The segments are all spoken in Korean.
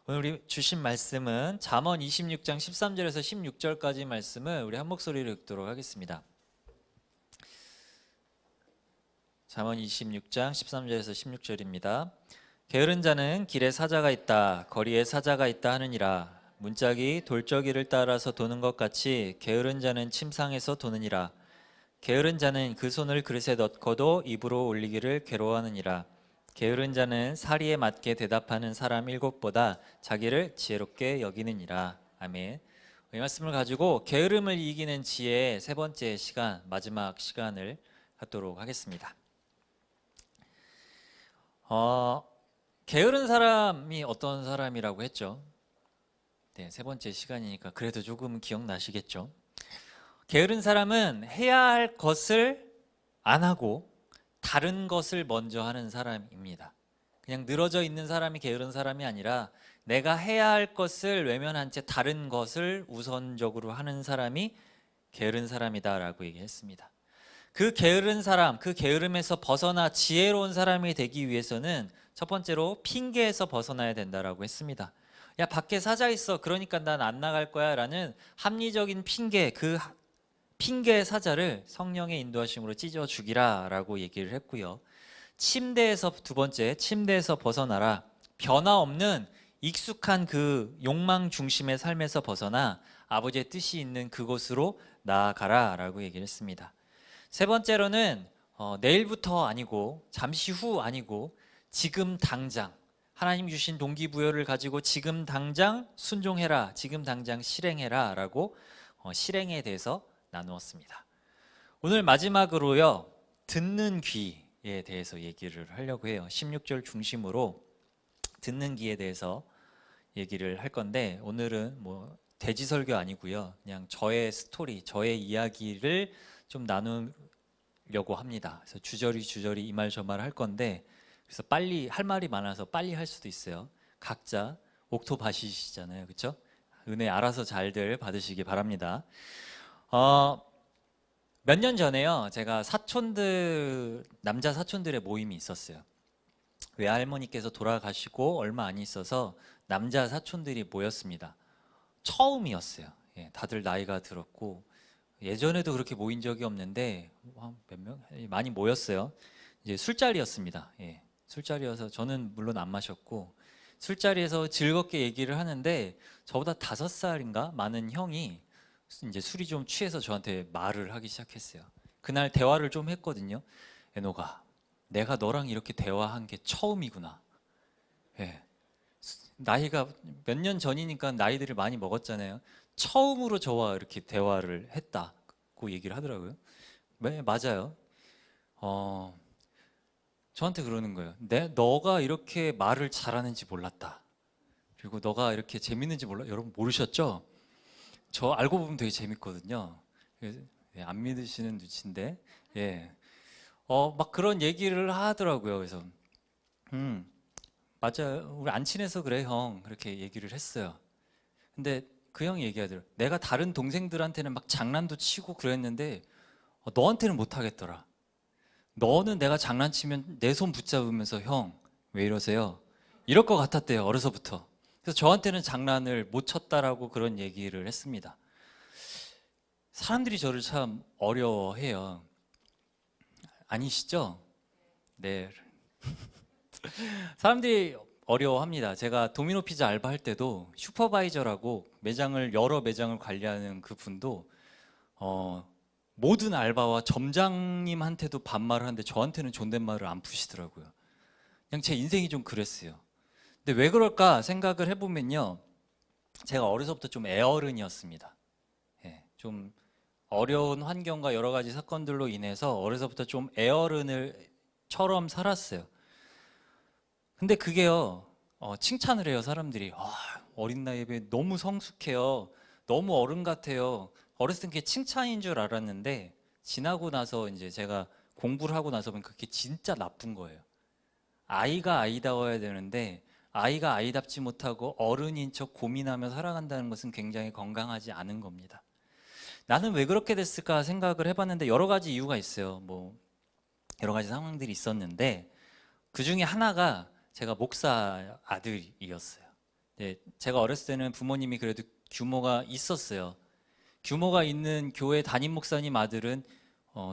오늘 우리 주신 말씀은 잠언 26장 13절에서 16절까지 말씀을 우리 한 목소리로 읽도록 하겠습니다. 잠언 26장 13절에서 16절입니다. 게으른 자는 길에 사자가 있다, 거리에 사자가 있다 하느니라. 문짝이 돌저귀를 따라서 도는 것 같이 게으른 자는 침상에서 도느니라. 게으른 자는 그 손을 그릇에 넣고도 입으로 올리기를 괴로워하느니라. 게으른 자는 사리에 맞게 대답하는 사람 7보다 자기를 지혜롭게 여기느니라. 아멘. 이 말씀을 가지고 게으름을 이기는 지혜의 세 번째 시간, 마지막 시간을 갖도록 하겠습니다. 게으른 사람이 어떤 사람이라고 했죠? 네, 세 번째 시간이니까 그래도 조금 기억나시겠죠? 게으른 사람은 해야 할 것을 안 하고 다른 것을 먼저 하는 사람입니다. 그냥 늘어져 있는 사람이 게으른 사람이 아니라 내가 해야 할 것을 외면한 채 다른 것을 우선적으로 하는 사람이 게으른 사람이다라고 얘기했습니다. 그 게으른 사람, 그 게으름에서 벗어나 지혜로운 사람이 되기 위해서는 첫 번째로 핑계에서 벗어나야 된다라고 했습니다. 야, 밖에 사자 있어, 그러니까 난 안 나갈 거야 라는 합리적인 핑계, 그 핑계의 사자를 성령의 인도하심으로 찢어 죽이라 라고 얘기를 했고요. 침대에서 두 번째, 침대에서 벗어나라. 변화없는 익숙한 그 욕망 중심의 삶에서 벗어나 아버지의 뜻이 있는 그곳으로 나아가라 라고 얘기를 했습니다. 세 번째로는 내일부터 아니고 잠시 후 아니고 지금 당장 하나님 주신 동기부여를 가지고 지금 당장 순종해라, 지금 당장 실행해라 라고 실행에 대해서 나누었습니다. 오늘 마지막으로요, 듣는 귀에 대해서 얘기를 하려고 해요. 16절 중심으로 듣는 귀에 대해서 얘기를 할 건데, 오늘은 뭐 대지설교 아니고요, 그냥 저의 스토리, 저의 이야기를 좀 나누려고 합니다. 그래서 주저리 이 말 저 말 할 건데, 그래서 빨리 할 말이 많아서 빨리 할 수도 있어요. 각자 옥토바시시잖아요, 그렇죠? 은혜 알아서 잘들 받으시기 바랍니다. 몇 년 전에요, 제가 남자 사촌들의 모임이 있었어요. 외할머니께서 돌아가시고 얼마 안 있어서 남자 사촌들이 모였습니다. 처음이었어요. 예, 다들 나이가 들었고 예전에도 그렇게 모인 적이 없는데 몇 명? 많이 모였어요. 이제 술자리였습니다. 예, 술자리여서 저는 물론 안 마셨고 술자리에서 즐겁게 얘기를 하는데 저보다 5살인가 많은 형이 이제 술이 좀 취해서 저한테 말을 하기 시작했어요. 그날 대화를 좀 했거든요. 에노가, 내가 너랑 이렇게 대화한 게 처음이구나. 예. 나이가 몇 년 전이니까 나이들을 많이 먹었잖아요. 처음으로 저와 이렇게 대화를 했다고 얘기를 하더라고요. 네, 맞아요. 저한테 그러는 거예요. 너가 이렇게 말을 잘하는지 몰랐다. 그리고 너가 이렇게 재밌는지 여러분 모르셨죠? 저 알고 보면 되게 재밌거든요. 예, 안 믿으시는 눈치인데, 예, 막 그런 얘기를 하더라고요. 그래서, 맞아요. 우리 안 친해서 그래, 형. 그렇게 얘기를 했어요. 근데 그 형이 얘기하더라고요. 내가 다른 동생들한테는 막 장난도 치고 그랬는데, 너한테는 못 하겠더라. 너는 내가 장난치면 내 손 붙잡으면서 형, 왜 이러세요? 이럴 것 같았대요, 어려서부터. 그래서 저한테는 장난을 못 쳤다라고 그런 얘기를 했습니다. 사람들이 저를 참 어려워해요. 아니시죠? 네. 사람들이 어려워합니다. 제가 도미노 피자 알바할 때도 슈퍼바이저라고 여러 매장을 관리하는 그 분도 모든 알바와 점장님한테도 반말을 하는데 저한테는 존댓말을 안 푸시더라고요. 그냥 제 인생이 좀 그랬어요. 근데 왜 그럴까 생각을 해보면요, 제가 어려서부터 좀 애어른이었습니다. 예, 좀 어려운 환경과 여러 가지 사건들로 인해서 어려서부터 좀 애어른처럼 살았어요. 근데 그게요, 칭찬을 해요, 사람들이. 어린 나이에 비해 너무 성숙해요, 너무 어른 같아요. 어렸을 땐 그게 칭찬인 줄 알았는데 지나고 나서 이제 제가 공부를 하고 나서 보면 그게 진짜 나쁜 거예요. 아이가 아이다워야 되는데 아이가 아이답지 못하고 어른인 척 고민하며 살아간다는 것은 굉장히 건강하지 않은 겁니다. 나는 왜 그렇게 됐을까 생각을 해봤는데 여러 가지 이유가 있어요. 뭐 여러 가지 상황들이 있었는데 그 중에 하나가 제가 목사 아들이었어요. 네, 제가 어렸을 때는 부모님이 그래도 규모가 있었어요. 규모가 있는 교회 담임 목사님 아들은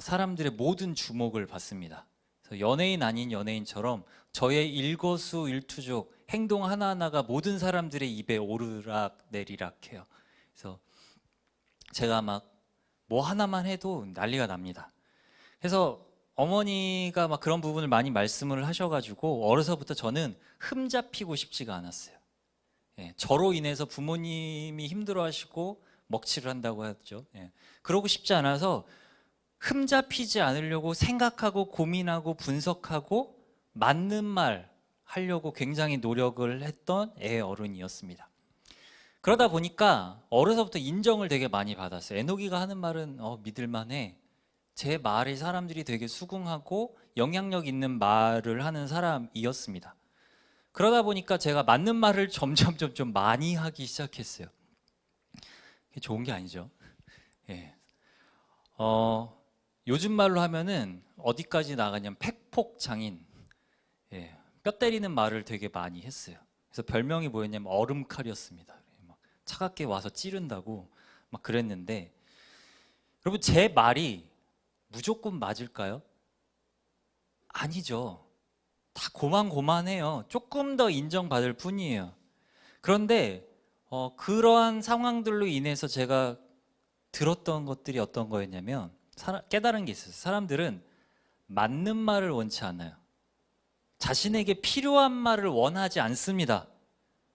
사람들의 모든 주목을 받습니다. 그래서 연예인 아닌 연예인처럼 저의 일거수일투족 행동 하나하나가 모든 사람들의 입에 오르락 내리락 해요. 그래서 제가 막 뭐 하나만 해도 난리가 납니다. 그래서 어머니가 막 그런 부분을 많이 말씀을 하셔가지고 어려서부터 저는 흠잡히고 싶지가 않았어요. 예, 저로 인해서 부모님이 힘들어하시고 먹칠을 한다고 하죠. 예, 그러고 싶지 않아서 흠잡히지 않으려고 생각하고 고민하고 분석하고 맞는 말 하려고 굉장히 노력을 했던 애 어른이었습니다. 그러다 보니까 어려서부터 인정을 되게 많이 받았어요. 에녹이가 하는 말은 믿을만해. 제 말이 사람들이 되게 수긍하고 영향력 있는 말을 하는 사람이었습니다. 그러다 보니까 제가 맞는 말을 점점 좀 많이 하기 시작했어요. 그게 좋은 게 아니죠. 예. 요즘 말로 하면은 어디까지 나가냐면 팩폭장인. 예. 뼈 때리는 말을 되게 많이 했어요. 그래서 별명이 뭐였냐면 얼음칼이었습니다. 막 차갑게 와서 찌른다고 막 그랬는데, 여러분 제 말이 무조건 맞을까요? 아니죠. 다 고만고만해요. 조금 더 인정받을 뿐이에요. 그런데 그러한 상황들로 인해서 제가 들었던 것들이 어떤 거였냐면 깨달은 게 있어요. 사람들은 맞는 말을 원치 않아요. 자신에게 필요한 말을 원하지 않습니다.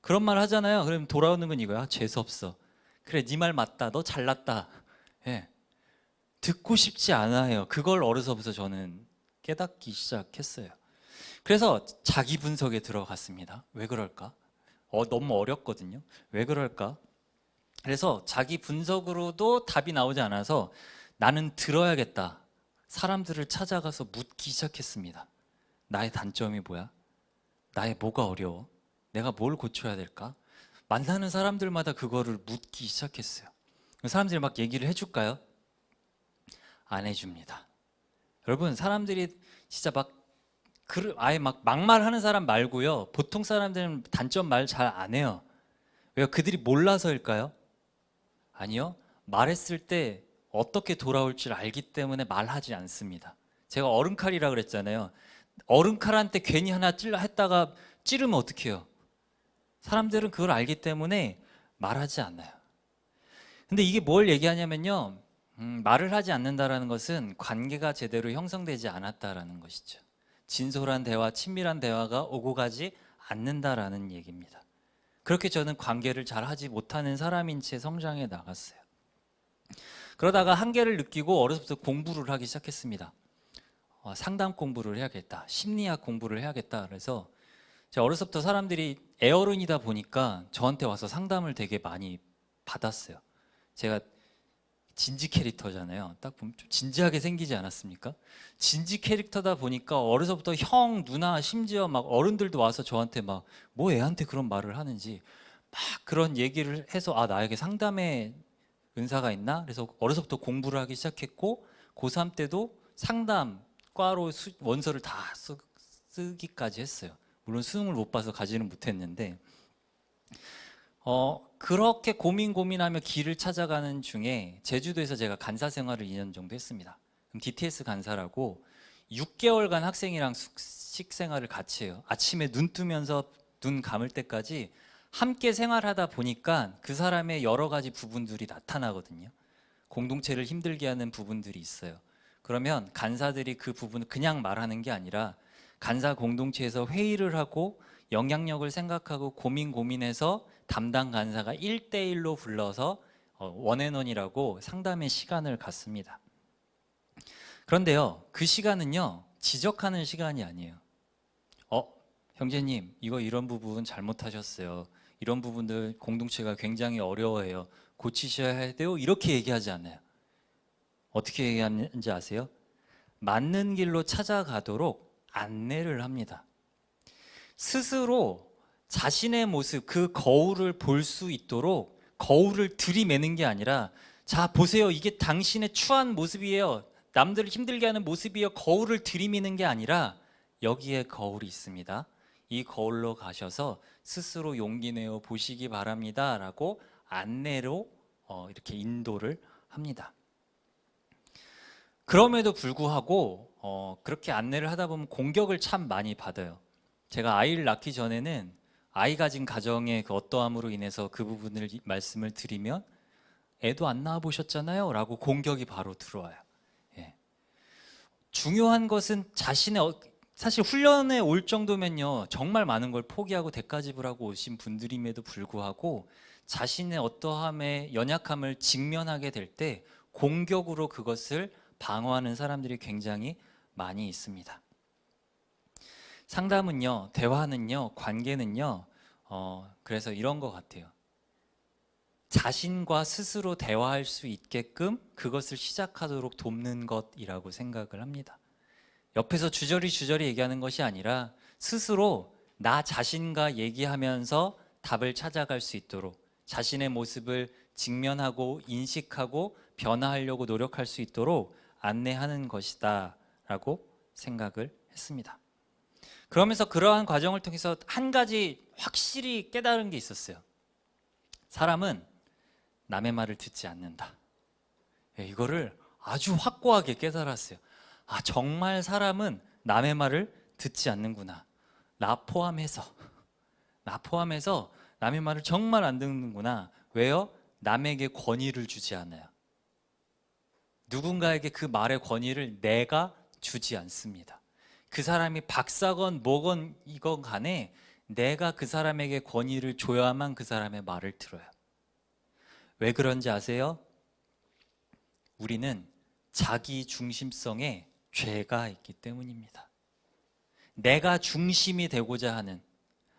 그런 말 하잖아요. 그럼 돌아오는 건 이거야. 재수없어. 그래, 네 말 맞다. 너 잘났다. 예. 듣고 싶지 않아요. 그걸 어려서부터 저는 깨닫기 시작했어요. 그래서 자기 분석에 들어갔습니다. 왜 그럴까? 너무 어렵거든요. 왜 그럴까? 그래서 자기 분석으로도 답이 나오지 않아서 나는 들어야겠다. 사람들을 찾아가서 묻기 시작했습니다. 나의 단점이 뭐야? 나의 뭐가 어려워? 내가 뭘 고쳐야 될까? 만나는 사람들마다 그거를 묻기 시작했어요. 사람들이 막 얘기를 해줄까요? 안 해줍니다. 여러분, 사람들이 진짜 아예 막 막말하는 사람 말고요. 보통 사람들은 단점 말 잘 안 해요. 왜요? 그들이 몰라서일까요? 아니요. 말했을 때 어떻게 돌아올 줄 알기 때문에 말하지 않습니다. 제가 얼음칼이라 그랬잖아요. 얼음칼한테 괜히 하나 했다가 찌르면 어떡해요? 사람들은 그걸 알기 때문에 말하지 않아요. 근데 이게 뭘 얘기하냐면요. 말을 하지 않는다라는 것은 관계가 제대로 형성되지 않았다라는 것이죠. 진솔한 대화, 친밀한 대화가 오고 가지 않는다라는 얘기입니다. 그렇게 저는 관계를 잘 하지 못하는 사람인 채 성장해 나갔어요. 그러다가 한계를 느끼고 어려서부터 공부를 하기 시작했습니다. 상담 공부를 해야겠다. 심리학 공부를 해야겠다. 그래서 제가 어려서부터 사람들이 애어른이다 보니까 저한테 와서 상담을 되게 많이 받았어요. 제가 진지 캐릭터잖아요. 딱 보면 좀 진지하게 생기지 않았습니까? 진지 캐릭터다 보니까 어려서부터 형, 누나, 심지어 막 어른들도 와서 저한테 막 뭐 애한테 그런 말을 하는지 막 그런 얘기를 해서 나에게 상담의 은사가 있나? 그래서 어려서부터 공부를 하기 시작했고 고3 때도 상담과로 원서를 다 쓰기까지 했어요. 물론 수능을 못 봐서 가지는 못했는데 그렇게 고민하며 길을 찾아가는 중에 제주도에서 제가 간사 생활을 2년 정도 했습니다. 그럼 DTS 간사라고 6개월간 학생이랑 숙식 생활을 같이 해요. 아침에 눈 뜨면서 눈 감을 때까지 함께 생활하다 보니까 그 사람의 여러 가지 부분들이 나타나거든요. 공동체를 힘들게 하는 부분들이 있어요. 그러면 간사들이 그 부분을 그냥 말하는 게 아니라 간사 공동체에서 회의를 하고 영향력을 생각하고 고민해서 담당 간사가 1대1로 불러서 원앤원이라고 상담의 시간을 갖습니다. 그런데요, 그 시간은요 지적하는 시간이 아니에요. 형제님, 이런 부분 잘못하셨어요. 이런 부분들 공동체가 굉장히 어려워해요. 고치셔야 돼요. 이렇게 얘기하지 않아요. 어떻게 얘기하는지 아세요? 맞는 길로 찾아가도록 안내를 합니다. 스스로 자신의 모습, 그 거울을 볼 수 있도록 거울을 들이매는 게 아니라, 자 보세요, 이게 당신의 추한 모습이에요, 남들을 힘들게 하는 모습이에요, 거울을 들이미는 게 아니라 여기에 거울이 있습니다. 이 거울로 가셔서 스스로 용기 내어 보시기 바랍니다 라고 안내로 이렇게 인도를 합니다. 그럼에도 불구하고 그렇게 안내를 하다 보면 공격을 참 많이 받아요. 제가 아이를 낳기 전에는 아이 가진 가정의 그 어떠함으로 인해서 그 부분을 말씀을 드리면 애도 안 낳아 보셨잖아요 라고 공격이 바로 들어와요. 예. 중요한 것은 자신의 사실 훈련에 올 정도면요 정말 많은 걸 포기하고 대가 지불하고 오신 분들임에도 불구하고 자신의 어떠함의 연약함을 직면하게 될 때 공격으로 그것을 방어하는 사람들이 굉장히 많이 있습니다. 상담은요, 대화는요, 관계는요, 그래서 이런 것 같아요. 자신과 스스로 대화할 수 있게끔 그것을 시작하도록 돕는 것이라고 생각을 합니다. 옆에서 주저리 얘기하는 것이 아니라 스스로 나 자신과 얘기하면서 답을 찾아갈 수 있도록 자신의 모습을 직면하고 인식하고 변화하려고 노력할 수 있도록 안내하는 것이다 라고 생각을 했습니다. 그러면서 그러한 과정을 통해서 한 가지 확실히 깨달은 게 있었어요. 사람은 남의 말을 듣지 않는다. 이거를 아주 확고하게 깨달았어요. 아, 정말 사람은 남의 말을 듣지 않는구나. 나 포함해서 남의 말을 정말 안 듣는구나. 왜요? 남에게 권위를 주지 않아요. 누군가에게 그 말의 권위를 내가 주지 않습니다. 그 사람이 박사건 뭐건 이건 간에 내가 그 사람에게 권위를 줘야만 그 사람의 말을 들어요. 왜 그런지 아세요? 우리는 자기 중심성에 죄가 있기 때문입니다. 내가 중심이 되고자 하는,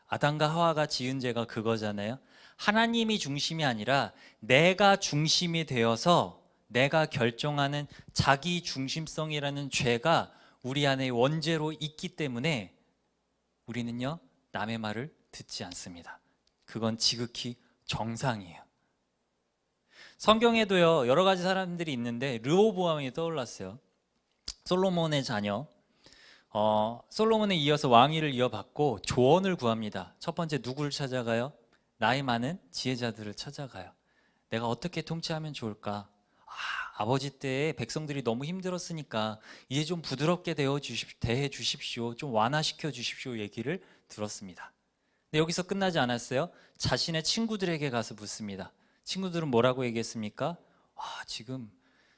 아담과 하와가 지은 죄가 그거잖아요. 하나님이 중심이 아니라 내가 중심이 되어서 내가 결정하는 자기 중심성이라는 죄가 우리 안에 원죄로 있기 때문에 우리는요 남의 말을 듣지 않습니다. 그건 지극히 정상이에요. 성경에도요 여러 가지 사람들이 있는데 르호보암이 떠올랐어요. 솔로몬의 자녀. 솔로몬에 이어서 왕위를 이어받고 조언을 구합니다. 첫 번째 누구를 찾아가요? 나이 많은 지혜자들을 찾아가요. 내가 어떻게 통치하면 좋을까? 아버지 때에 백성들이 너무 힘들었으니까 이제 좀 부드럽게 대해 주십시오. 좀 완화시켜 주십시오. 얘기를 들었습니다. 근데 여기서 끝나지 않았어요. 자신의 친구들에게 가서 묻습니다. 친구들은 뭐라고 얘기했습니까? 지금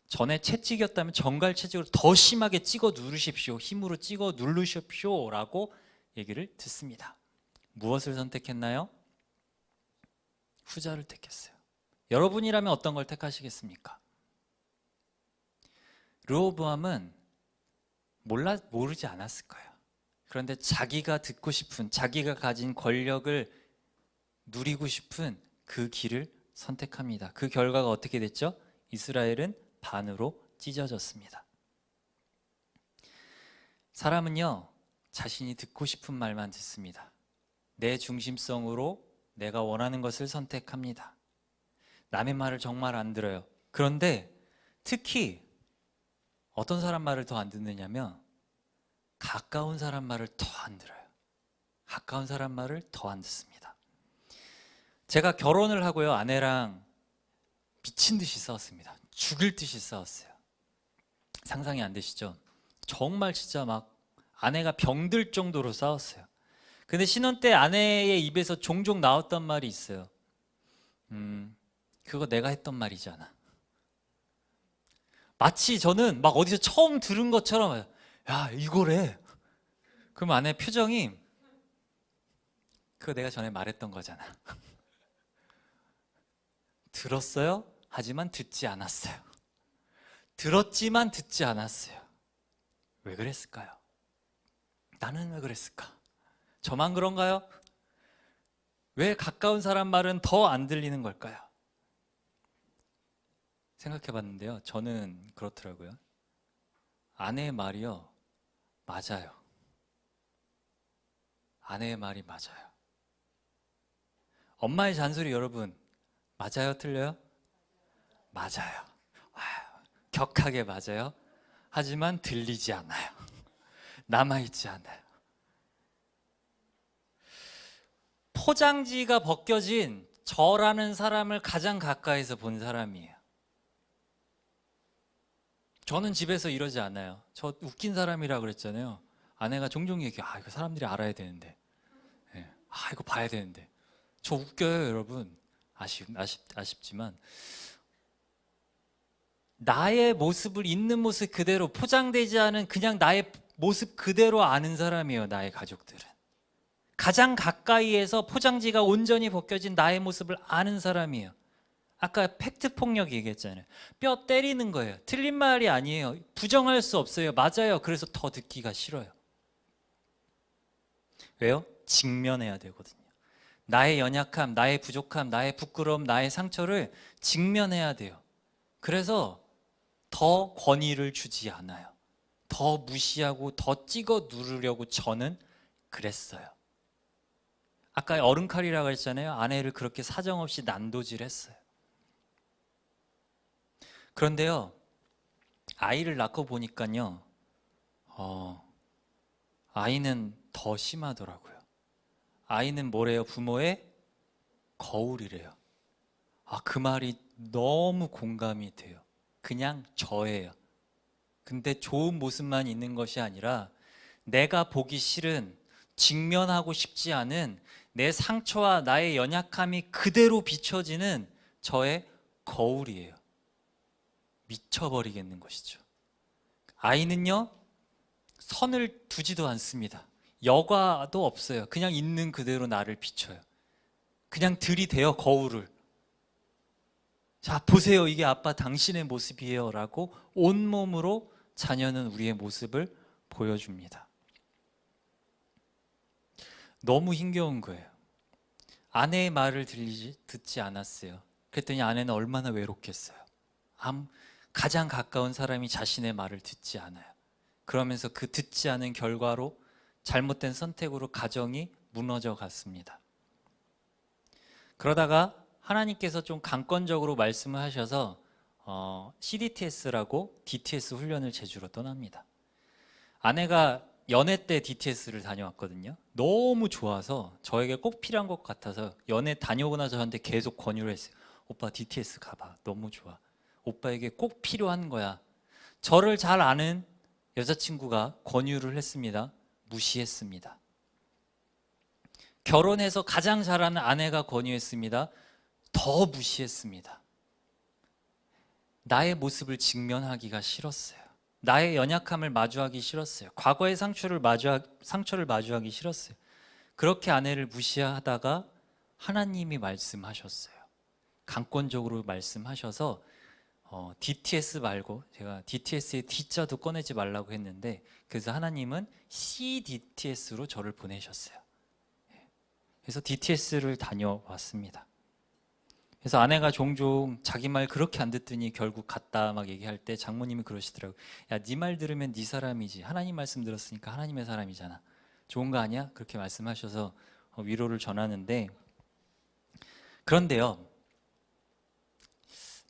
전에 채찍이었다면 정갈채찍으로 더 심하게 찍어 누르십시오. 힘으로 찍어 누르십시오. 라고 얘기를 듣습니다. 무엇을 선택했나요? 후자를 택했어요. 여러분이라면 어떤 걸 택하시겠습니까? 르호보암은 모르지 않았을 거예요. 그런데 자기가 듣고 싶은, 자기가 가진 권력을 누리고 싶은 그 길을 선택합니다. 그 결과가 어떻게 됐죠? 이스라엘은 반으로 찢어졌습니다. 사람은요 자신이 듣고 싶은 말만 듣습니다. 내 중심성으로 내가 원하는 것을 선택합니다. 남의 말을 정말 안 들어요. 그런데 특히 어떤 사람 말을 더 안 듣느냐면 가까운 사람 말을 더 안 들어요. 가까운 사람 말을 더 안 듣습니다. 제가 결혼을 하고요 아내랑 미친 듯이 싸웠습니다. 죽일 듯이 싸웠어요. 상상이 안 되시죠? 정말 진짜 막 아내가 병들 정도로 싸웠어요. 근데 신혼 때 아내의 입에서 종종 나왔던 말이 있어요. 그거 내가 했던 말이잖아. 마치 저는 막 어디서 처음 들은 것처럼 야 이거래. 그럼 아내 표정이 그거 내가 전에 말했던 거잖아. 들었어요? 하지만 듣지 않았어요. 들었지만 듣지 않았어요. 왜 그랬을까요? 나는 왜 그랬을까? 저만 그런가요? 왜 가까운 사람 말은 더 안 들리는 걸까요? 생각해 봤는데요. 저는 그렇더라고요. 아내의 말이요. 맞아요. 아내의 말이 맞아요. 엄마의 잔소리 여러분, 맞아요? 틀려요? 맞아요. 격하게 맞아요. 하지만 들리지 않아요. 남아있지 않아요. 포장지가 벗겨진 저라는 사람을 가장 가까이서 본 사람이에요. 저는 집에서 이러지 않아요. 저 웃긴 사람이라고 그랬잖아요. 아내가 종종 얘기해요. 이거 사람들이 알아야 되는데, 이거 봐야 되는데. 저 웃겨요, 여러분. 아쉽지만 나의 모습을 있는 모습 그대로, 포장되지 않은 그냥 나의 모습 그대로 아는 사람이에요. 나의 가족들은 가장 가까이에서 포장지가 온전히 벗겨진 나의 모습을 아는 사람이에요. 아까 팩트 폭력 얘기했잖아요. 뼈 때리는 거예요. 틀린 말이 아니에요. 부정할 수 없어요. 맞아요. 그래서 더 듣기가 싫어요. 왜요? 직면해야 되거든요. 나의 연약함, 나의 부족함, 나의 부끄러움, 나의 상처를 직면해야 돼요. 그래서 더 권위를 주지 않아요. 더 무시하고 더 찍어 누르려고 저는 그랬어요. 아까 어른칼이라고 했잖아요. 아내를 그렇게 사정없이 난도질했어요. 그런데요, 아이를 낳고 보니까요, 아이는 더 심하더라고요. 아이는 뭐래요? 부모의 거울이래요. 그 말이 너무 공감이 돼요. 그냥 저예요. 근데 좋은 모습만 있는 것이 아니라 내가 보기 싫은, 직면하고 싶지 않은 내 상처와 나의 연약함이 그대로 비춰지는 저의 거울이에요. 미쳐버리겠는 것이죠. 아이는요, 선을 두지도 않습니다. 여과도 없어요. 그냥 있는 그대로 나를 비춰요. 그냥 들이대요, 거울을. 자, 보세요. 이게 아빠 당신의 모습이에요. 라고 온몸으로 자녀는 우리의 모습을 보여줍니다. 너무 힘겨운 거예요. 아내의 말을 듣지 않았어요. 그랬더니 아내는 얼마나 외롭겠어요. 가장 가까운 사람이 자신의 말을 듣지 않아요. 그러면서 그 듣지 않은 결과로 잘못된 선택으로 가정이 무너져 갔습니다. 그러다가 하나님께서 좀 강권적으로 말씀을 하셔서 CDTS라고 DTS 훈련을 제주로 떠납니다. 아내가 연애 때 DTS를 다녀왔거든요. 너무 좋아서 저에게 꼭 필요한 것 같아서 연애 다녀오고 나서 저한테 계속 권유를 했어요. 오빠 DTS 가봐. 너무 좋아. 오빠에게 꼭 필요한 거야. 저를 잘 아는 여자친구가 권유를 했습니다. 무시했습니다. 결혼해서 가장 잘 아는 아내가 권유했습니다. 더 무시했습니다. 나의 모습을 직면하기가 싫었어요. 나의 연약함을 마주하기 싫었어요. 과거의 상처를 마주하기 싫었어요. 그렇게 아내를 무시하다가 하나님이 말씀하셨어요. 강권적으로 말씀하셔서 DTS 말고, 제가 DTS의 D자도 꺼내지 말라고 했는데, 그래서 하나님은 CDTS로 저를 보내셨어요. 그래서 DTS를 다녀왔습니다. 그래서 아내가 종종 자기 말 그렇게 안 듣더니 결국 갔다 막 얘기할 때 장모님이 그러시더라고요. 야, 네 말 들으면 네 사람이지. 하나님 말씀 들었으니까 하나님의 사람이잖아. 좋은 거 아니야? 그렇게 말씀하셔서 위로를 전하는데, 그런데요,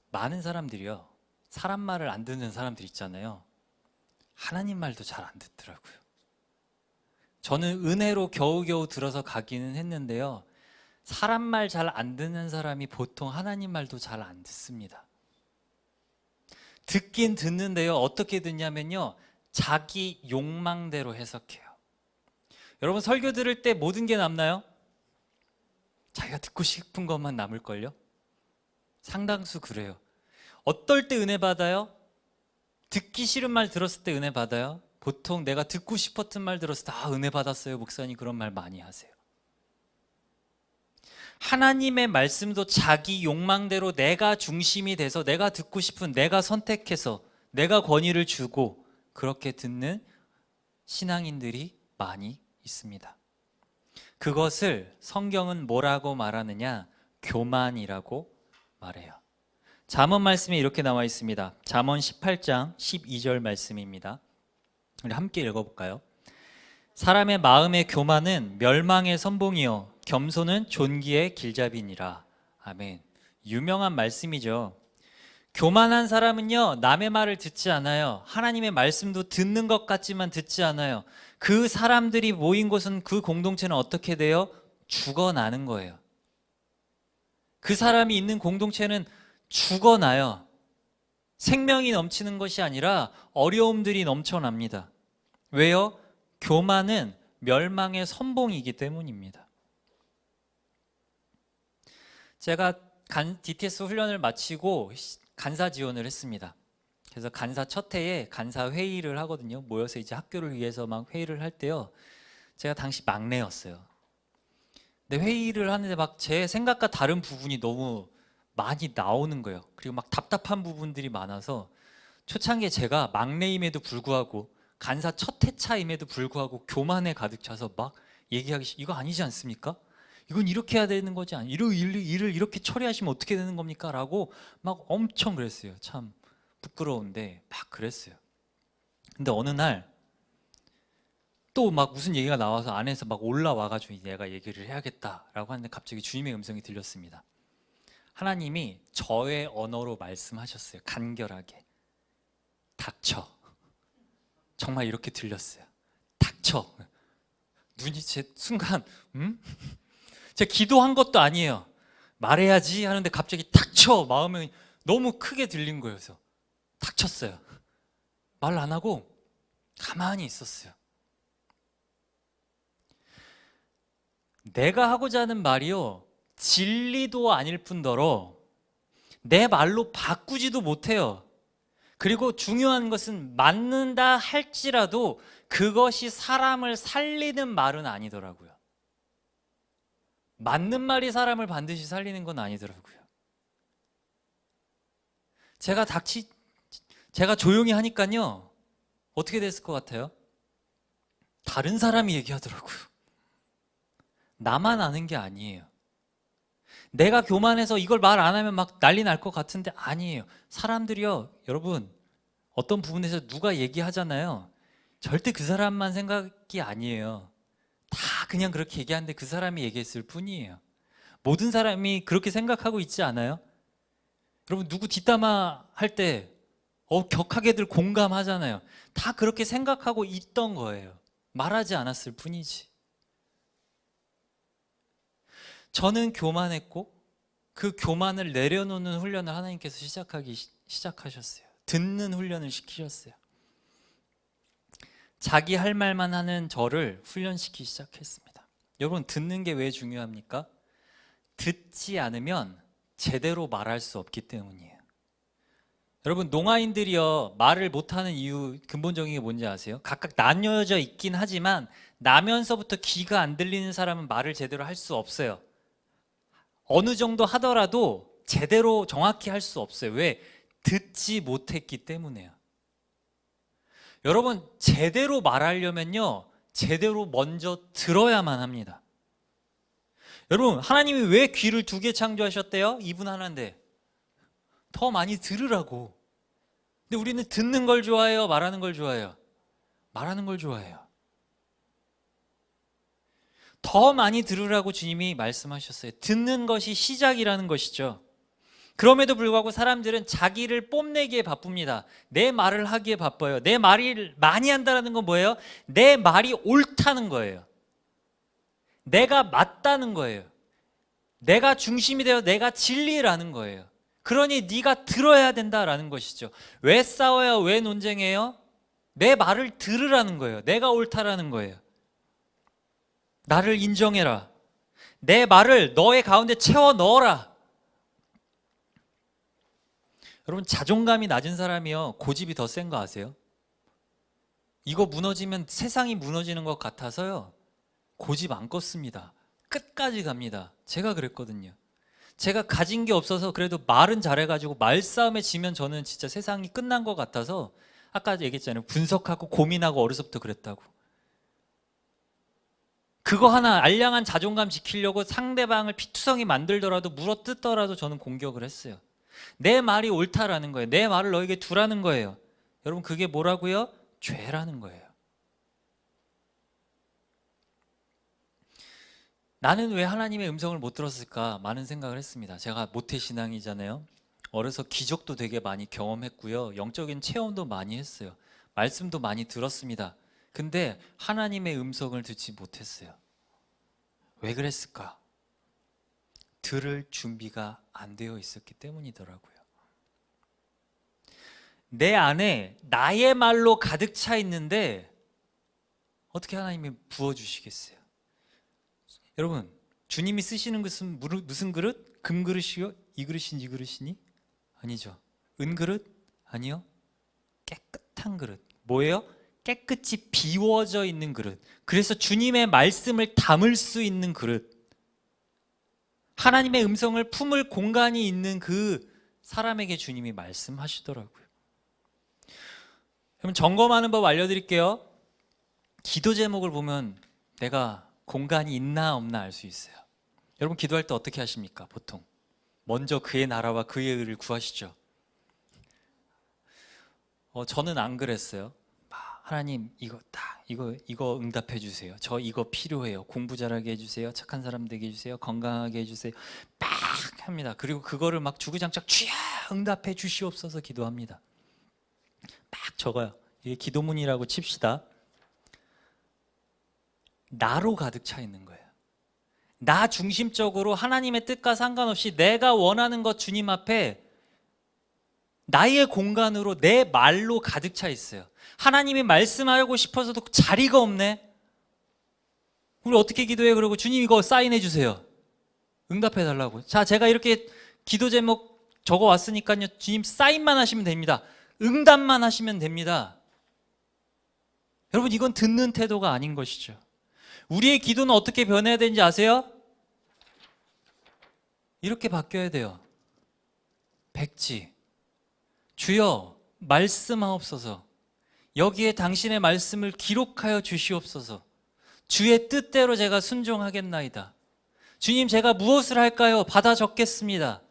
많은 사람들이요, 사람 말을 안 듣는 사람들 있잖아요. 하나님 말도 잘 안 듣더라고요. 저는 은혜로 겨우겨우 들어서 가기는 했는데요, 사람 말 잘 안 듣는 사람이 보통 하나님 말도 잘 안 듣습니다. 듣긴 듣는데요, 어떻게 듣냐면요, 자기 욕망대로 해석해요. 여러분, 설교 들을 때 모든 게 남나요? 자기가 듣고 싶은 것만 남을걸요? 상당수 그래요. 어떨 때 은혜 받아요? 듣기 싫은 말 들었을 때 은혜 받아요? 보통 내가 듣고 싶었던 말 들었을 때 은혜 받았어요 목사님, 그런 말 많이 하세요. 하나님의 말씀도 자기 욕망대로 내가 중심이 돼서 내가 듣고 싶은, 내가 선택해서 내가 권위를 주고 그렇게 듣는 신앙인들이 많이 있습니다. 그것을 성경은 뭐라고 말하느냐? 교만이라고 말해요. 잠언 말씀에 이렇게 나와 있습니다. 잠언 18장 12절 말씀입니다. 우리 함께 읽어볼까요? 사람의 마음의 교만은 멸망의 선봉이요 겸손은 존귀의 길잡이니라. 아멘. 유명한 말씀이죠. 교만한 사람은요, 남의 말을 듣지 않아요. 하나님의 말씀도 듣는 것 같지만 듣지 않아요. 그 사람들이 모인 곳은, 그 공동체는 어떻게 돼요? 죽어나는 거예요. 그 사람이 있는 공동체는 죽어나요. 생명이 넘치는 것이 아니라 어려움들이 넘쳐납니다. 왜요? 교만은 멸망의 선봉이기 때문입니다. 제가 DTS 훈련을 마치고 간사 지원을 했습니다. 그래서 간사 첫 해에 간사 회의를 하거든요. 모여서 이제 학교를 위해서 막 회의를 할 때요. 제가 당시 막내였어요. 근데 회의를 하는데 막 제 생각과 다른 부분이 너무 많이 나오는 거예요. 그리고 막 답답한 부분들이 많아서 초창기에 제가 막내임에도 불구하고 간사 첫 회차임에도 불구하고 교만에 가득 차서 막 얘기하기 이거 아니지 않습니까? 이건 이렇게 해야 되는 거지 일을 이렇게 처리하시면 어떻게 되는 겁니까? 라고 막 엄청 그랬어요. 참 부끄러운데 막 그랬어요. 근데 어느 날 또 막 무슨 얘기가 나와서 안에서 막 올라와가지고 내가 얘기를 해야겠다라고 하는데 갑자기 주님의 음성이 들렸습니다. 하나님이 저의 언어로 말씀하셨어요. 간결하게. 닥쳐. 정말 이렇게 들렸어요. 닥쳐. 눈이 제 순간 제가 기도한 것도 아니에요. 말해야지 하는데 갑자기 닥쳐. 마음이 너무 크게 들린 거예요. 그래서 닥쳤어요. 말 안 하고 가만히 있었어요. 내가 하고자 하는 말이요, 진리도 아닐 뿐더러 내 말로 바꾸지도 못해요. 그리고 중요한 것은 맞는다 할지라도 그것이 사람을 살리는 말은 아니더라고요. 맞는 말이 사람을 반드시 살리는 건 아니더라고요. 제가 조용히 하니까요, 어떻게 됐을 것 같아요? 다른 사람이 얘기하더라고요. 나만 아는 게 아니에요. 내가 교만해서 이걸 말 안 하면 막 난리 날 것 같은데 아니에요. 사람들이요, 여러분, 어떤 부분에서 누가 얘기하잖아요. 절대 그 사람만 생각이 아니에요. 다 그냥 그렇게 얘기하는데 그 사람이 얘기했을 뿐이에요. 모든 사람이 그렇게 생각하고 있지 않아요? 여러분, 누구 뒷담화 할 때 격하게들 공감하잖아요. 다 그렇게 생각하고 있던 거예요. 말하지 않았을 뿐이지. 저는 교만했고 그 교만을 내려놓는 훈련을 하나님께서 시작하셨어요. 듣는 훈련을 시키셨어요. 자기 할 말만 하는 저를 훈련시키기 시작했습니다. 여러분, 듣는 게 왜 중요합니까? 듣지 않으면 제대로 말할 수 없기 때문이에요. 여러분, 농아인들이요, 말을 못하는 이유 근본적인 게 뭔지 아세요? 각각 나뉘어져 있긴 하지만 나면서부터 귀가 안 들리는 사람은 말을 제대로 할 수 없어요. 어느 정도 하더라도 제대로 정확히 할 수 없어요. 왜? 듣지 못했기 때문에요. 여러분, 제대로 말하려면요, 제대로 먼저 들어야만 합니다. 여러분, 하나님이 왜 귀를 두 개 창조하셨대요? 이분 하나인데 더 많이 들으라고. 근데 우리는 듣는 걸 좋아해요? 말하는 걸 좋아해요? 말하는 걸 좋아해요. 더 많이 들으라고 주님이 말씀하셨어요. 듣는 것이 시작이라는 것이죠. 그럼에도 불구하고 사람들은 자기를 뽐내기에 바쁩니다. 내 말을 하기에 바빠요. 내 말을 많이 한다는 건 뭐예요? 내 말이 옳다는 거예요. 내가 맞다는 거예요. 내가 중심이 되어 내가 진리라는 거예요. 그러니 네가 들어야 된다라는 것이죠. 왜 싸워요? 왜 논쟁해요? 내 말을 들으라는 거예요. 내가 옳다라는 거예요. 나를 인정해라. 내 말을 너의 가운데 채워 넣어라. 여러분, 자존감이 낮은 사람이요, 고집이 더 센 거 아세요? 이거 무너지면 세상이 무너지는 것 같아서요, 고집 안 껐습니다. 끝까지 갑니다. 제가 그랬거든요. 제가 가진 게 없어서 그래도 말은 잘해가지고 말싸움에 지면 저는 진짜 세상이 끝난 것 같아서, 아까 얘기했잖아요. 분석하고 고민하고 어려서부터 그랬다고. 그거 하나 알량한 자존감 지키려고 상대방을 피투성이 만들더라도 물어뜯더라도 저는 공격을 했어요. 내 말이 옳다라는 거예요. 내 말을 너에게 두라는 거예요. 여러분, 그게 뭐라고요? 죄라는 거예요. 나는 왜 하나님의 음성을 못 들었을까 많은 생각을 했습니다. 제가 모태신앙이잖아요. 어려서 기적도 되게 많이 경험했고요, 영적인 체험도 많이 했어요. 말씀도 많이 들었습니다. 근데 하나님의 음성을 듣지 못했어요. 왜 그랬을까? 들을 준비가 안 되어 있었기 때문이더라고요. 내 안에 나의 말로 가득 차 있는데 어떻게 하나님이 부어주시겠어요? 여러분, 주님이 쓰시는 것은 무슨 그릇? 금그릇이요? 이 그릇이니 이 그릇이니? 아니죠. 은그릇? 아니요. 깨끗한 그릇. 뭐예요? 깨끗이 비워져 있는 그릇. 그래서 주님의 말씀을 담을 수 있는 그릇. 하나님의 음성을 품을 공간이 있는 그 사람에게 주님이 말씀하시더라고요. 그럼 점검하는 법 알려드릴게요. 기도 제목을 보면 내가 공간이 있나 없나 알 수 있어요. 여러분 기도할 때 어떻게 하십니까? 보통 먼저 그의 나라와 그의 의를 구하시죠. 저는 안 그랬어요. 하나님 이거 응답해 주세요. 저 이거 필요해요. 공부 잘하게 해주세요. 착한 사람 되게 해주세요. 건강하게 해주세요. 막 합니다. 그리고 그거를 막 주구장창 쥐야 응답해 주시옵소서 기도합니다. 막 적어요. 이게 기도문이라고 칩시다. 나로 가득 차 있는 거예요. 나 중심적으로 하나님의 뜻과 상관없이 내가 원하는 것 주님 앞에 나의 공간으로 내 말로 가득 차 있어요. 하나님이 말씀하고 싶어서도 자리가 없네. 우리 어떻게 기도해? 그러고 주님 이거 사인해 주세요. 응답해 달라고. 자, 제가 이렇게 기도 제목 적어 왔으니까요. 주님 사인만 하시면 됩니다. 응답만 하시면 됩니다. 여러분 이건 듣는 태도가 아닌 것이죠. 우리의 기도는 어떻게 변해야 되는지 아세요? 이렇게 바뀌어야 돼요. 백지, 주여 말씀하옵소서. 여기에 당신의 말씀을 기록하여 주시옵소서. 주의 뜻대로 제가 순종하겠나이다. 주님 제가 무엇을 할까요? 받아 적겠습니다.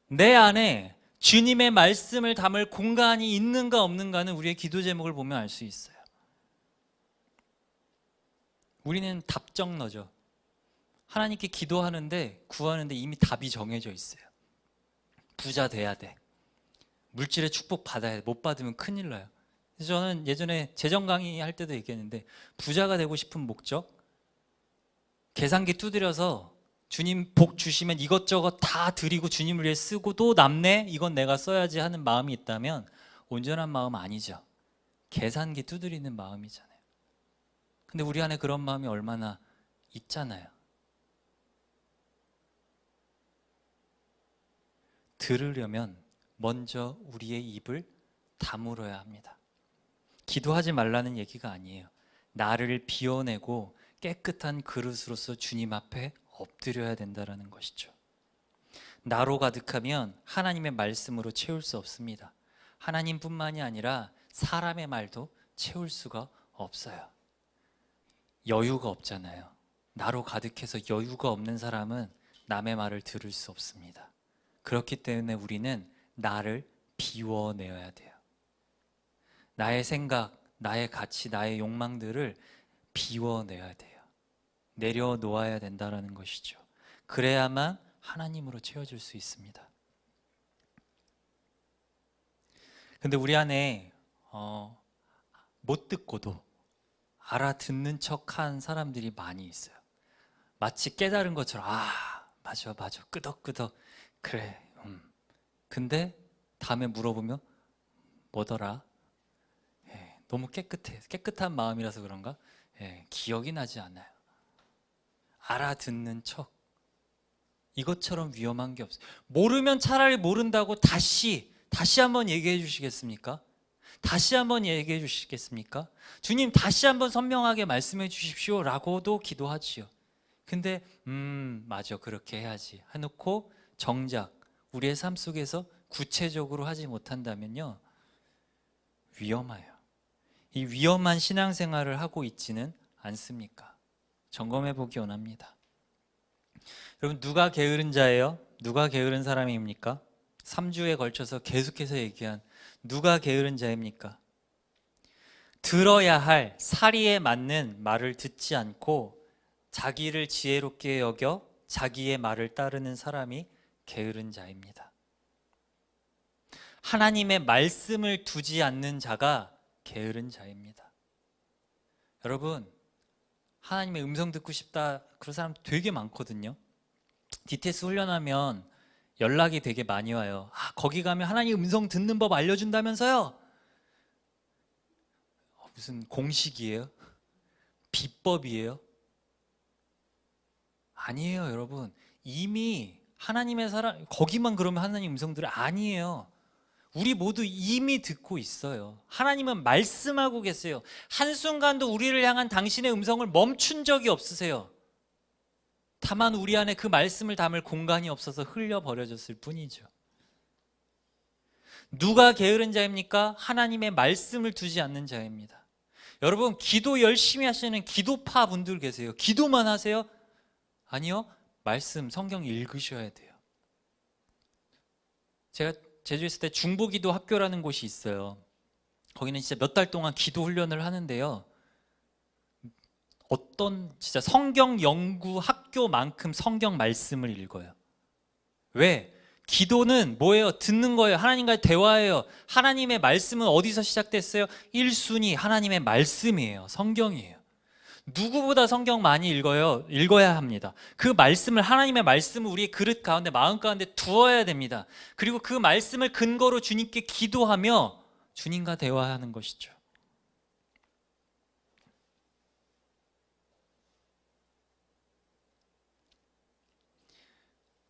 내 안에 주님의 말씀을 담을 공간이 있는가 없는가는 우리의 기도 제목을 보면 알 수 있어요. 우리는 답정너죠. 하나님께 기도하는데 구하는데 이미 답이 정해져 있어요. 부자 돼야 돼. 물질의 축복 받아야 돼. 못 받으면 큰일 나요. 그래서 저는 예전에 재정 강의 할 때도 얘기했는데 부자가 되고 싶은 목적, 계산기 두드려서 주님 복 주시면 이것저것 다 드리고 주님을 위해 쓰고 또 남네? 이건 내가 써야지 하는 마음이 있다면 온전한 마음 아니죠. 계산기 두드리는 마음이잖아요. 근데 우리 안에 그런 마음이 얼마나 있잖아요. 들으려면 먼저 우리의 입을 다물어야 합니다. 기도하지 말라는 얘기가 아니에요. 나를 비워내고 깨끗한 그릇으로서 주님 앞에 엎드려야 된다는 것이죠. 나로 가득하면 하나님의 말씀으로 채울 수 없습니다. 하나님뿐만이 아니라 사람의 말도 채울 수가 없어요. 여유가 없잖아요. 나로 가득해서 여유가 없는 사람은 남의 말을 들을 수 없습니다. 그렇기 때문에 우리는 나를 비워내야 돼요. 나의 생각, 나의 가치, 나의 욕망들을 비워내야 돼요. 내려놓아야 된다는 것이죠. 그래야만 하나님으로 채워질 수 있습니다. 근데 우리 안에 못 듣고도 알아듣는 척한 사람들이 많이 있어요. 마치 깨달은 것처럼 맞아 끄덕끄덕 그래 근데 다음에 물어보면 뭐더라? 너무 깨끗한 마음이라서 그런가? 기억이 나지 않아요. 알아듣는 척. 이것처럼 위험한 게 없어요. 모르면 차라리 모른다고 다시 한번 얘기해 주시겠습니까? 다시 한번 얘기해 주시겠습니까? 주님 다시 한번 선명하게 말씀해 주십시오 라고도 기도하지요. 근데 맞아 그렇게 해야지 해놓고 정작 우리의 삶 속에서 구체적으로 하지 못한다면요 위험해요. 이 위험한 신앙생활을 하고 있지는 않습니까? 점검해 보기 원합니다. 여러분 누가 게으른 자예요? 누가 게으른 사람입니까? 3주에 걸쳐서 계속해서 얘기한 누가 게으른 자입니까? 들어야 할 사리에 맞는 말을 듣지 않고 자기를 지혜롭게 여겨 자기의 말을 따르는 사람이 게으른 자입니다. 하나님의 말씀을 두지 않는 자가 게으른 자입니다. 여러분 하나님의 음성 듣고 싶다 그런 사람 되게 많거든요. DTS 훈련하면 연락이 되게 많이 와요. 거기 가면 하나님 음성 듣는 법 알려준다면서요? 무슨 공식이에요? 비법이에요? 아니에요, 여러분. 이미 하나님의 사람, 거기만 그러면 하나님 음성 들을 아니에요. 우리 모두 이미 듣고 있어요. 하나님은 말씀하고 계세요. 한순간도 우리를 향한 당신의 음성을 멈춘 적이 없으세요. 다만 우리 안에 그 말씀을 담을 공간이 없어서 흘려버려졌을 뿐이죠. 누가 게으른 자입니까? 하나님의 말씀을 두지 않는 자입니다. 여러분, 기도 열심히 하시는 기도파 분들 계세요. 기도만 하세요? 아니요, 말씀, 성경 읽으셔야 돼요. 제가 제주에 있을 때 중보기도 학교라는 곳이 있어요. 거기는 진짜 몇 달 동안 기도 훈련을 하는데요, 어떤 진짜 성경 연구 학교만큼 성경 말씀을 읽어요. 왜? 기도는 뭐예요? 듣는 거예요. 하나님과의 대화예요. 하나님의 말씀은 어디서 시작됐어요? 1순위 하나님의 말씀이에요. 성경이에요. 누구보다 성경 많이 읽어야 합니다. 그 말씀을, 하나님의 말씀을 우리의 그릇 가운데, 마음 가운데 두어야 됩니다. 그리고 그 말씀을 근거로 주님께 기도하며 주님과 대화하는 것이죠.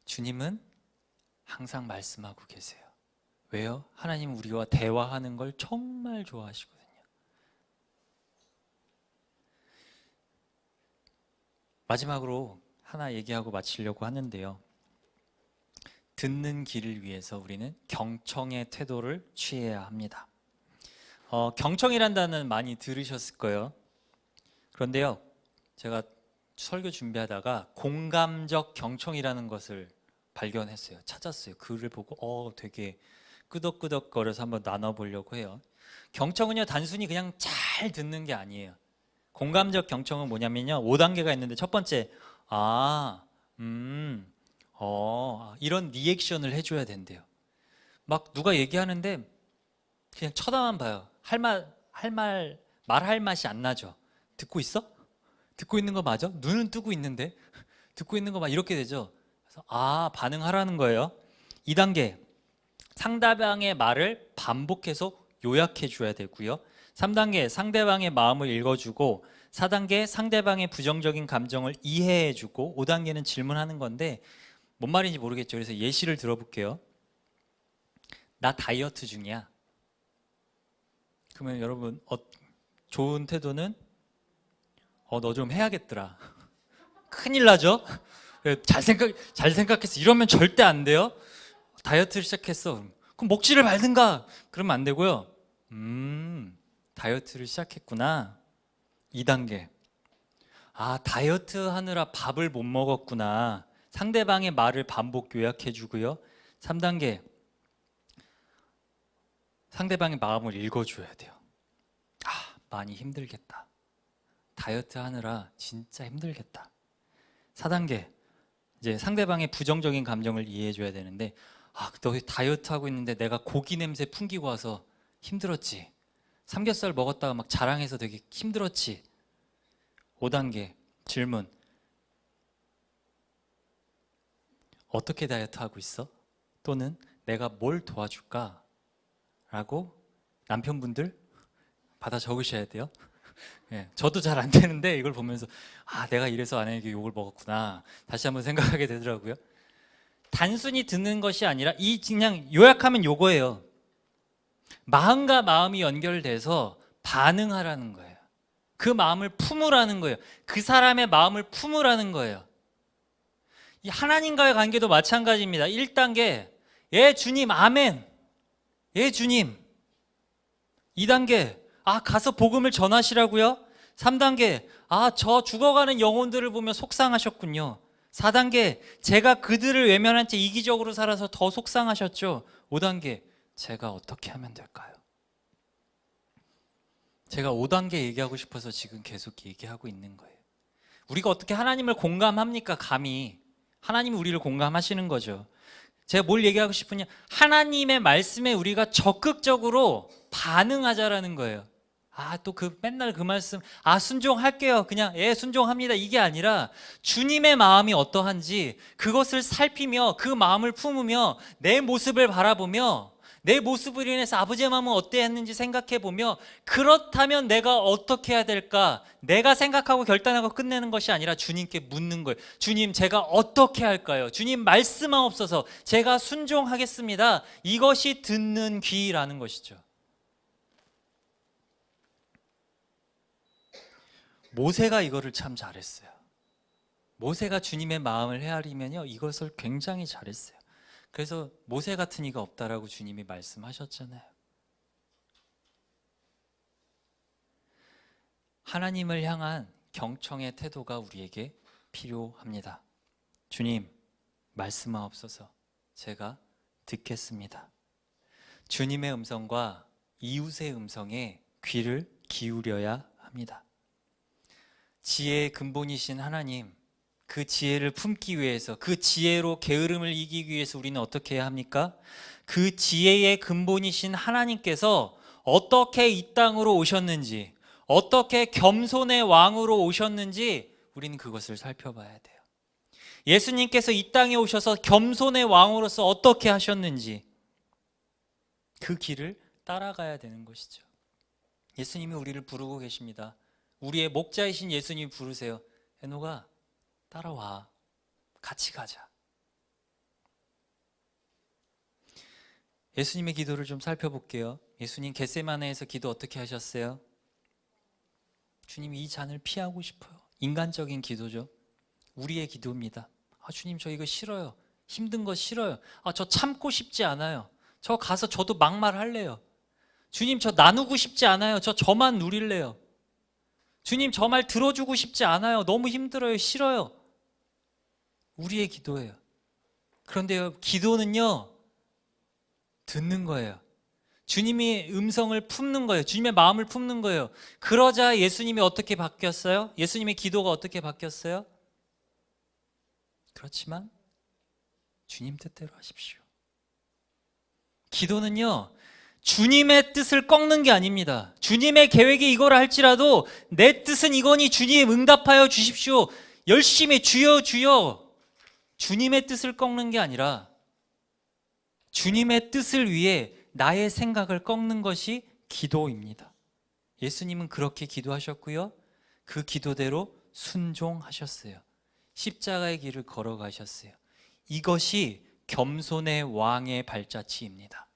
주님은 항상 말씀하고 계세요. 왜요? 하나님은 우리와 대화하는 걸 정말 좋아하시거든요. 마지막으로 하나 얘기하고 마치려고 하는데요, 듣는 길을 위해서 우리는 경청의 태도를 취해야 합니다. 경청이란 단어는 많이 들으셨을 거예요. 그런데요, 제가 설교 준비하다가 공감적 경청이라는 것을 발견했어요. 찾았어요. 글을 보고 되게 끄덕끄덕거려서 한번 나눠보려고 해요. 경청은요, 단순히 그냥 잘 듣는 게 아니에요. 공감적 경청은 뭐냐면요, 5단계가 있는데, 첫 번째, 이런 리액션을 해줘야 된대요. 막 누가 얘기하는데 그냥 쳐다만 봐요. 말할 맛이 안 나죠. 듣고 있어? 듣고 있는 거 맞아? 눈은 뜨고 있는데 듣고 있는 거 막 이렇게 되죠. 그래서 반응하라는 거예요. 2단계, 상대방의 말을 반복해서 요약해 줘야 되고요. 3단계, 상대방의 마음을 읽어주고, 4단계, 상대방의 부정적인 감정을 이해해 주고, 5단계는 질문하는 건데 뭔 말인지 모르겠죠. 그래서 예시를 들어볼게요. 나 다이어트 중이야. 그러면 여러분, 좋은 태도는 너 좀 해야겠더라. 큰일 나죠? 잘 생각했어. 이러면 절대 안 돼요. 다이어트를 시작했어. 그럼 먹지를 말든가. 그러면 안 되고요. 다이어트를 시작했구나. 2단계. 다이어트 하느라 밥을 못 먹었구나. 상대방의 말을 반복 요약해 주고요. 3단계. 상대방의 마음을 읽어줘야 돼요. 많이 힘들겠다. 다이어트 하느라 진짜 힘들겠다. 4단계. 이제 상대방의 부정적인 감정을 이해해 줘야 되는데, 너 다이어트 하고 있는데 내가 고기 냄새 풍기고 와서 힘들었지. 삼겹살 먹었다가 막 자랑해서 되게 힘들었지. 5단계 질문. 어떻게 다이어트 하고 있어? 또는 내가 뭘 도와줄까? 라고 남편분들 받아 적으셔야 돼요. 저도 잘 안 되는데 이걸 보면서 내가 이래서 아내에게 욕을 먹었구나, 다시 한번 생각하게 되더라고요. 단순히 듣는 것이 아니라 그냥 요약하면 요거예요. 마음과 마음이 연결돼서 반응하라는 거예요. 그 마음을 품으라는 거예요. 그 사람의 마음을 품으라는 거예요. 이 하나님과의 관계도 마찬가지입니다. 1단계, 예 주님 아멘, 예 주님. 2단계, 가서 복음을 전하시라고요. 3단계, 저 죽어가는 영혼들을 보며 속상하셨군요. 4단계, 제가 그들을 외면한 채 이기적으로 살아서 더 속상하셨죠. 5단계, 제가 어떻게 하면 될까요? 제가 5단계 얘기하고 싶어서 지금 계속 얘기하고 있는 거예요. 우리가 어떻게 하나님을 공감합니까? 감히 하나님이 우리를 공감하시는 거죠. 제가 뭘 얘기하고 싶으냐, 하나님의 말씀에 우리가 적극적으로 반응하자라는 거예요. 또 맨날 그 말씀, 순종할게요. 그냥, 순종합니다. 이게 아니라 주님의 마음이 어떠한지 그것을 살피며 그 마음을 품으며 내 모습을 바라보며 내 모습을 인해서 아버지의 마음은 어땠는지 생각해 보며 그렇다면 내가 어떻게 해야 될까? 내가 생각하고 결단하고 끝내는 것이 아니라 주님께 묻는 거예요. 주님, 제가 어떻게 할까요? 주님, 말씀하옵소서. 제가 순종하겠습니다. 이것이 듣는 귀라는 것이죠. 모세가 이거를 참 잘했어요. 모세가 주님의 마음을 헤아리면요, 이것을 굉장히 잘했어요. 그래서 모세 같은 이가 없다라고 주님이 말씀하셨잖아요. 하나님을 향한 경청의 태도가 우리에게 필요합니다. 주님, 말씀하옵소서. 제가 듣겠습니다. 주님의 음성과 이웃의 음성에 귀를 기울여야 합니다. 지혜의 근본이신 하나님, 그 지혜를 품기 위해서, 그 지혜로 게으름을 이기기 위해서 우리는 어떻게 해야 합니까? 그 지혜의 근본이신 하나님께서 어떻게 이 땅으로 오셨는지, 어떻게 겸손의 왕으로 오셨는지 우리는 그것을 살펴봐야 돼요. 예수님께서 이 땅에 오셔서 겸손의 왕으로서 어떻게 하셨는지 그 길을 따라가야 되는 것이죠. 예수님이 우리를 부르고 계십니다. 우리의 목자이신 예수님이 부르세요. 에노가 따라와. 같이 가자. 예수님의 기도를 좀 살펴볼게요. 예수님 겟세마네에서 기도 어떻게 하셨어요? 주님이 이 잔을 피하고 싶어요. 인간적인 기도죠. 우리의 기도입니다. 주님, 저 이거 싫어요. 힘든 거 싫어요. 저 참고 싶지 않아요. 저 가서 저도 막말할래요. 주님, 저 나누고 싶지 않아요. 저만 누릴래요. 주님, 저 말 들어주고 싶지 않아요. 너무 힘들어요. 싫어요. 우리의 기도예요. 그런데요, 기도는요, 듣는 거예요. 주님이 음성을 품는 거예요. 주님의 마음을 품는 거예요. 그러자 예수님이 어떻게 바뀌었어요? 예수님의 기도가 어떻게 바뀌었어요? 그렇지만 주님 뜻대로 하십시오. 기도는요, 주님의 뜻을 꺾는 게 아닙니다. 주님의 계획이 이거라 할지라도 내 뜻은 이거니 주님 응답하여 주십시오. 열심히 주여 주여. 주님의 뜻을 꺾는 게 아니라 주님의 뜻을 위해 나의 생각을 꺾는 것이 기도입니다. 예수님은 그렇게 기도하셨고요. 그 기도대로 순종하셨어요. 십자가의 길을 걸어가셨어요. 이것이 겸손의 왕의 발자취입니다.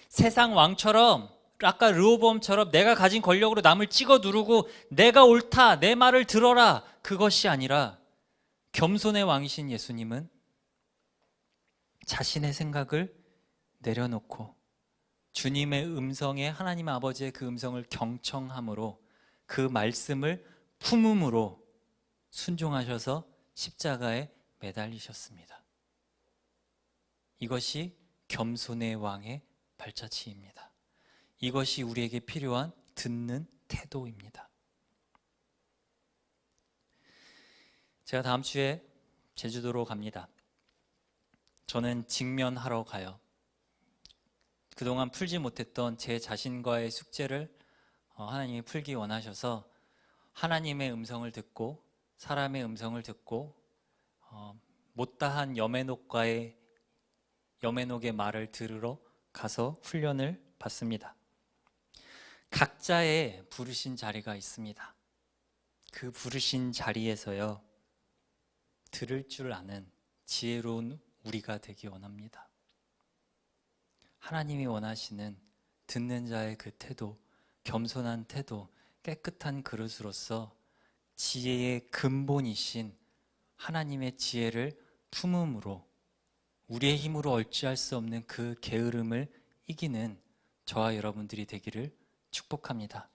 세상 왕처럼, 아까 르호보암처럼 내가 가진 권력으로 남을 찍어 누르고 내가 옳다, 내 말을 들어라, 그것이 아니라 겸손의 왕이신 예수님은 자신의 생각을 내려놓고 주님의 음성에, 하나님 아버지의 그 음성을 경청함으로 그 말씀을 품음으로 순종하셔서 십자가에 매달리셨습니다. 이것이 겸손의 왕의 발자취입니다. 이것이 우리에게 필요한 듣는 태도입니다. 제가 다음 주에 제주도로 갑니다. 저는 직면하러 가요. 그동안 풀지 못했던 제 자신과의 숙제를 하나님이 풀기 원하셔서 하나님의 음성을 듣고 사람의 음성을 듣고 못다한 여매녹의 말을 들으러 가서 훈련을 받습니다. 각자의 부르신 자리가 있습니다. 그 부르신 자리에서요, 들을 줄 아는 지혜로운 우리가 되기 원합니다. 하나님이 원하시는 듣는 자의 그 태도, 겸손한 태도, 깨끗한 그릇으로서 지혜의 근본이신 하나님의 지혜를 품음으로 우리의 힘으로 어찌할 수 없는 그 게으름을 이기는 저와 여러분들이 되기를 축복합니다.